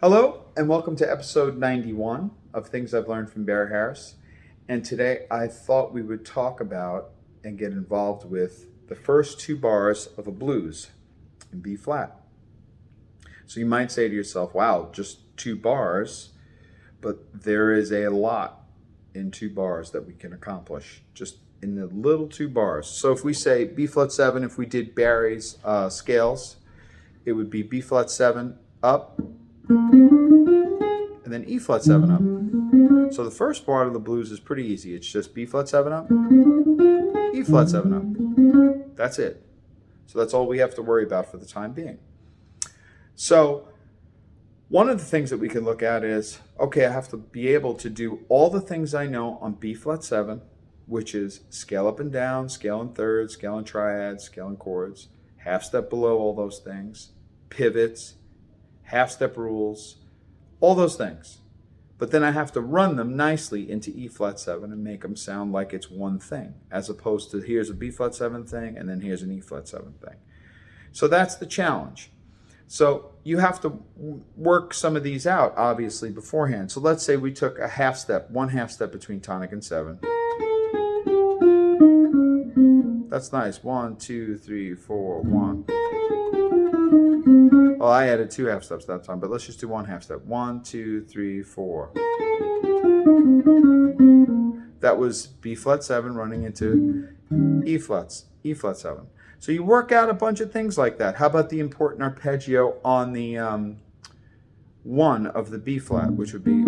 Hello, and welcome to episode 91 of Things I've Learned from Barry Harris. And today I thought we would talk about and get involved with the first two bars of a blues in B flat. So you might say to yourself, wow, just two bars, but there is a lot in two bars that we can accomplish just in the little two bars. So if we say B flat 7, if we did Barry's scales, it would be B flat 7 up, and then E flat 7 up. So the first part of the blues is pretty easy. It's just B flat 7 up, E flat 7 up. That's it. So that's all we have to worry about for the time being. So one of the things that we can look at is, okay, I have to be able to do all the things I know on B flat 7, which is scale up and down, scale in thirds, scale in triads, scale in chords, half step below all those things, pivots, half step rules, all those things. But then I have to run them nicely into E flat 7 and make them sound like it's one thing, as opposed to here's a B flat 7 thing and then here's an E flat 7 thing. So that's the challenge. So you have to work some of these out, obviously, beforehand. So let's say we took a half step, one half step between tonic and 7. That's nice. 1, 2, 3, 4, 1. Well, I added two half steps that time, but let's just do one half step. 1, 2, 3, 4. That was B flat 7 running into E flat 7. So you work out a bunch of things like that. How about the important arpeggio on the 1 of the B flat, which would be,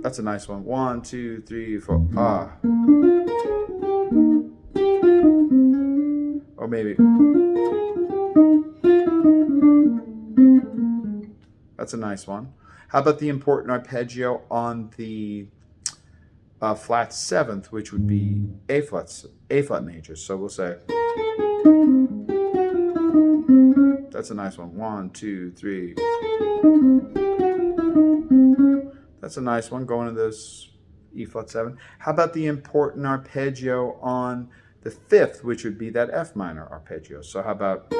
that's a nice one. 1, 2, 3, 4, ah. Or maybe, that's a nice one. How about the important arpeggio on the flat 7th, which would be A flat major. So we'll say, that's a nice one. 1, 2, 3. That's a nice one going to this E flat 7. How about the important arpeggio on the 5th, which would be that F minor arpeggio? So how about,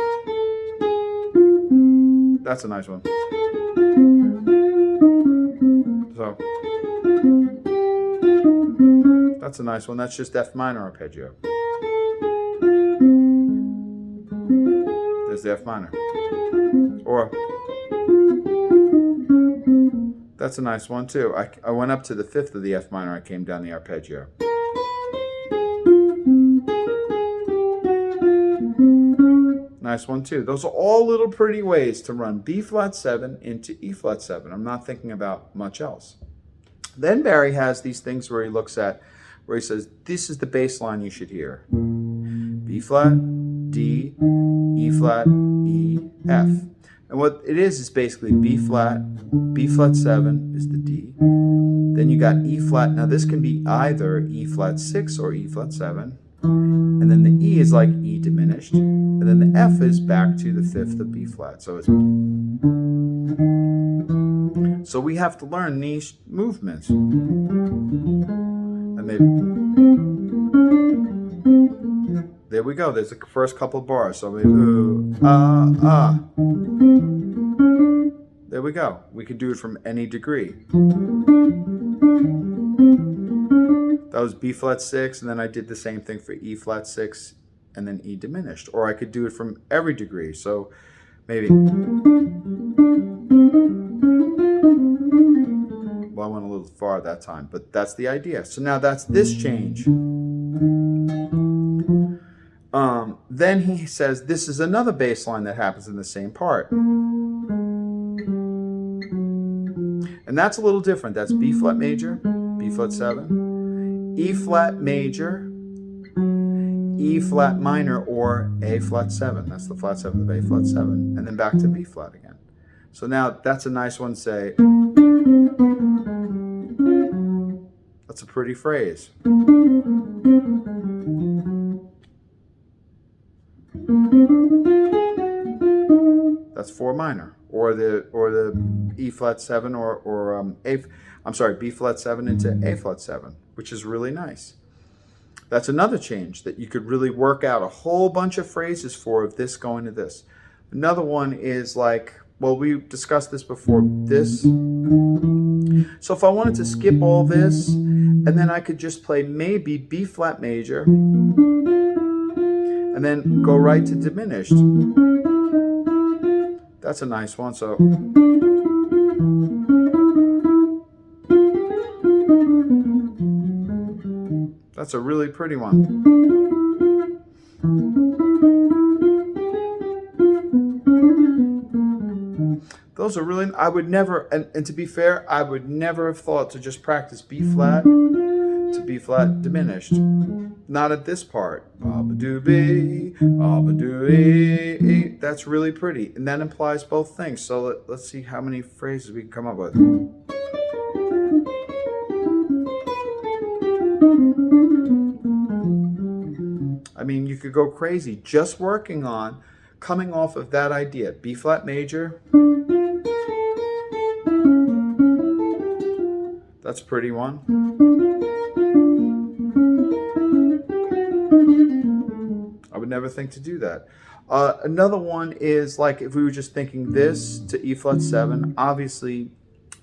that's a nice one. So that's a nice one. That's just F minor arpeggio. There's the F minor. Or that's a nice one too. I went up to the 5th of the F minor. I came down the arpeggio. Nice one too. Those are all little pretty ways to run B flat 7 into E flat 7. I'm not thinking about much else. Then Barry has these things where he looks at, where he says, this is the bass line you should hear. B flat, D, E flat, E, F. And what it is basically B flat 7 is the D. Then you got E flat. Now this can be either E flat 6 or E flat 7. And then the E is like E diminished. And then the F is back to the 5th of B flat. So it's, so we have to learn these movements. And maybe, there we go. There's the first couple of bars. So maybe, there we go. We can do it from any degree. That was B flat 6, and then I did the same thing for E flat 6, and then E diminished. Or I could do it from every degree. So maybe, well, I went a little far that time, but that's the idea. So now that's this change. Then he says this is another bass line that happens in the same part. And that's a little different. That's B flat major, B flat 7, E flat major, E flat minor, or A flat 7. That's the flat 7th of A flat 7. And then back to B flat again. So now that's a nice one to say. That's a pretty phrase. That's 4 minor, or the E flat 7, or B flat 7 into A flat 7, which is really nice. That's another change that you could really work out a whole bunch of phrases for of this going to this. Another one is like well, we discussed this before. This. So if I wanted to skip all this, and then I could just play maybe B flat major, and then go right to diminished. That's a nice one. So that's a really pretty one. Those are really, I would never, and to be fair, I would never have thought to just practice B flat to B flat diminished. Not at this part. That's really pretty. And that implies both things. So let's see how many phrases we can come up with. I mean, you could go crazy just working on coming off of that idea. B flat major. That's a pretty one. I would never think to do that. Another one is like if we were just thinking this to E flat 7, obviously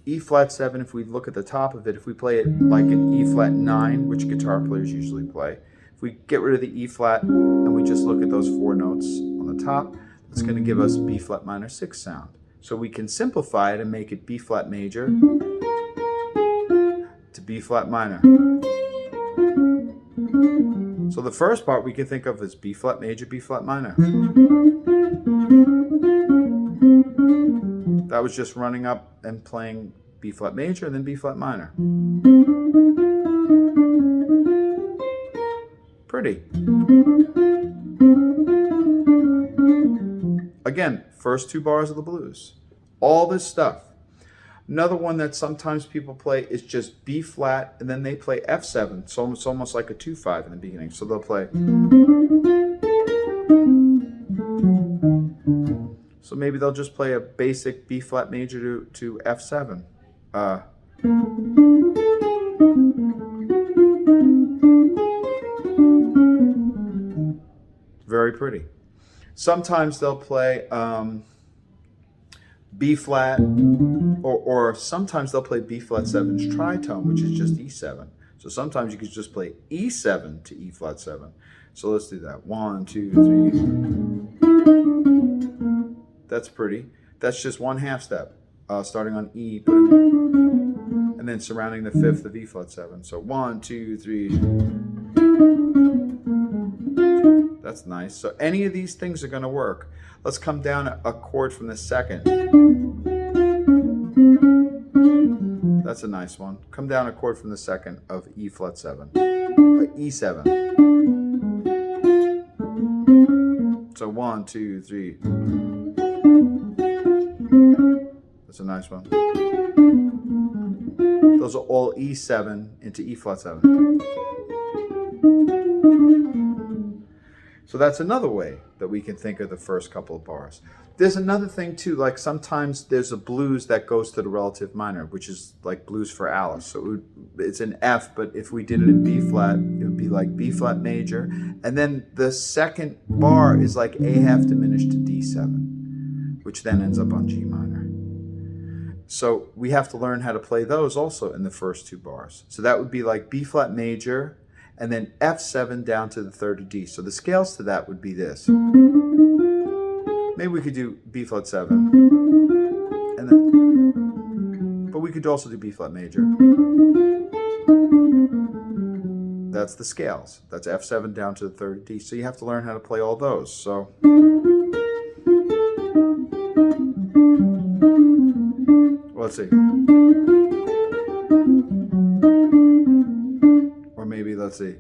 E flat 7, if we look at the top of it, if we play it like an E flat 9, which guitar players usually play, if we get rid of the E flat and we just look at those 4 notes on the top, it's going to give us B flat minor 6 sound. So we can simplify it and make it B flat major to B flat minor. So the first part we can think of as B flat major, B flat minor. That was just running up and playing B flat major and then B flat minor. Pretty. Again, first 2 bars of the blues. All this stuff. Another one that sometimes people play is just B flat, and then they play F7. So it's almost like a 2-5 in the beginning. So they'll play. So maybe they'll just play a basic B flat major to F7. Very pretty. Sometimes they'll play B flat, or sometimes they'll play B flat 7's tritone, which is just E7. So sometimes you could just play E7 to E flat 7. So let's do that. 1, 2, 3. That's pretty. That's just 1 half step, starting on E, and then surrounding the 5th of E flat 7. So 1, 2, 3. That's nice. So any of these things are going to work. Let's come down a chord from the 2nd. That's a nice one. Come down a chord from the 2nd of E flat 7. E7. So 1, 2, 3. That's a nice one. Those are all E7 into E flat 7. So that's another way that we can think of the first couple of bars. There's another thing too, like sometimes there's a blues that goes to the relative minor, which is like Blues for Alice. So it's an F, but if we did it in B flat, it would be like B flat major. And then the second bar is like A half diminished to D7, which then ends up on G minor. So we have to learn how to play those also in the first 2 bars. So that would be like B flat major, and then F7 down to the 3rd of D. So the scales to that would be this. Maybe we could do B flat 7, and then, but we could also do B flat major. That's the scales. That's F7 down to the 3rd of D. So you have to learn how to play all those. So let's see. Or maybe, let's see.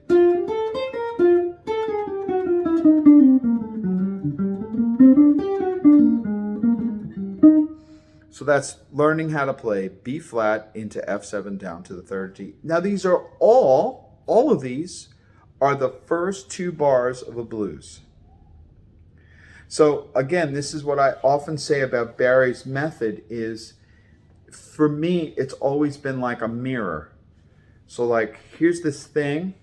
So that's learning how to play B flat into F7 down to the 3rd D. Now these are all of these are the first 2 bars of a blues. So again, this is what I often say about Barry's method is, for me, it's always been like a mirror. So like, here's this thing,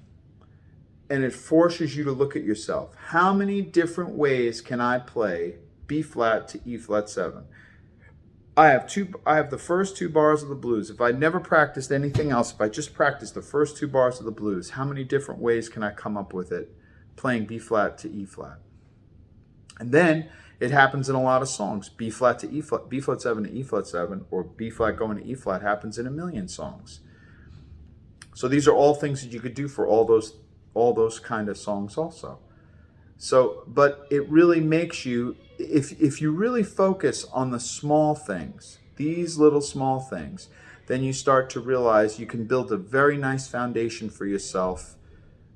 and it forces you to look at yourself. How many different ways can I play B flat to E flat 7? I have the first two bars of the blues. If I never practiced anything else, if I just practiced the first two bars of the blues, how many different ways can I come up with it playing B flat to E flat? And then it happens in a lot of songs. B flat to E flat, B flat 7 to E flat 7, or B flat going to E flat happens in a million songs. So these are all things that you could do for all those kind of songs also. So, but it really makes you, if you really focus on the small things, these little small things, then you start to realize you can build a very nice foundation for yourself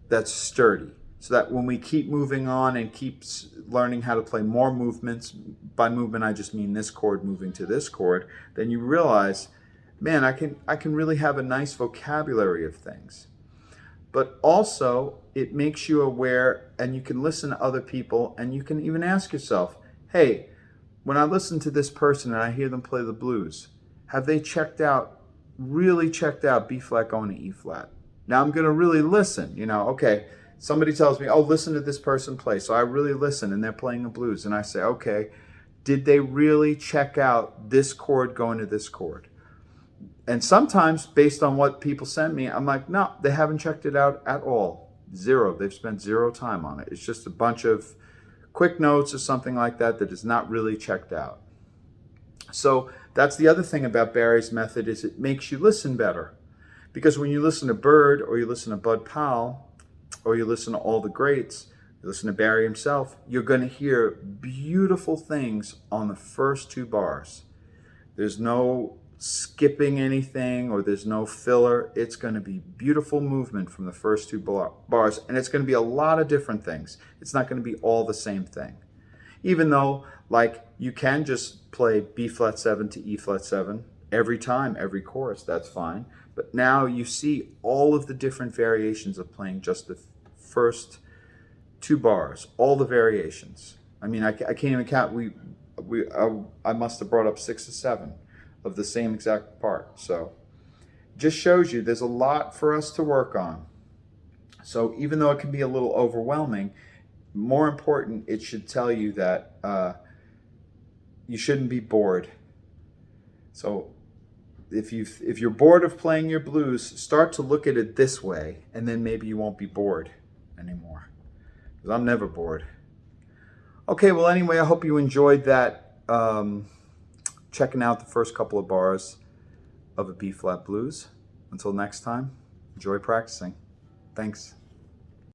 that's sturdy. So that when we keep moving on and keep learning how to play more movements, by movement I just mean this chord moving to this chord, then you realize, man, I can really have a nice vocabulary of things. But also, it makes you aware, and you can listen to other people, and you can even ask yourself, hey, when I listen to this person and I hear them play the blues, have they really checked out B flat going to E flat? Now I'm going to really listen, okay, somebody tells me, oh, listen to this person play. So I really listen, and they're playing the blues, and I say, okay, did they really check out this chord going to this chord? And sometimes, based on what people send me, I'm like, no, they haven't checked it out at all. Zero. They've spent zero time on it. It's just a bunch of quick notes or something like that that is not really checked out. So that's the other thing about Barry's method, is it makes you listen better. Because when you listen to Bird, or you listen to Bud Powell, or you listen to all the greats, you listen to Barry himself, you're going to hear beautiful things on the first two bars. There's no skipping anything, or there's no filler. It's going to be beautiful movement from the first two bars, and it's going to be a lot of different things. It's not going to be all the same thing. Even though, like, you can just play B flat 7 to E flat 7 every time, every chorus, that's fine. But now you see all of the different variations of playing just the first two bars, all the variations. I mean, I can't even count. I must have brought up 6 or 7 of the same exact part. So just shows you there's a lot for us to work on. So even though it can be a little overwhelming, more important, it should tell you that you shouldn't be bored. So if you're bored of playing your blues, start to look at it this way, and then maybe you won't be bored anymore. Because I'm never bored. Okay, well, anyway, I hope you enjoyed that. Checking out the first couple of bars of a B flat blues. Until next time, enjoy practicing. Thanks.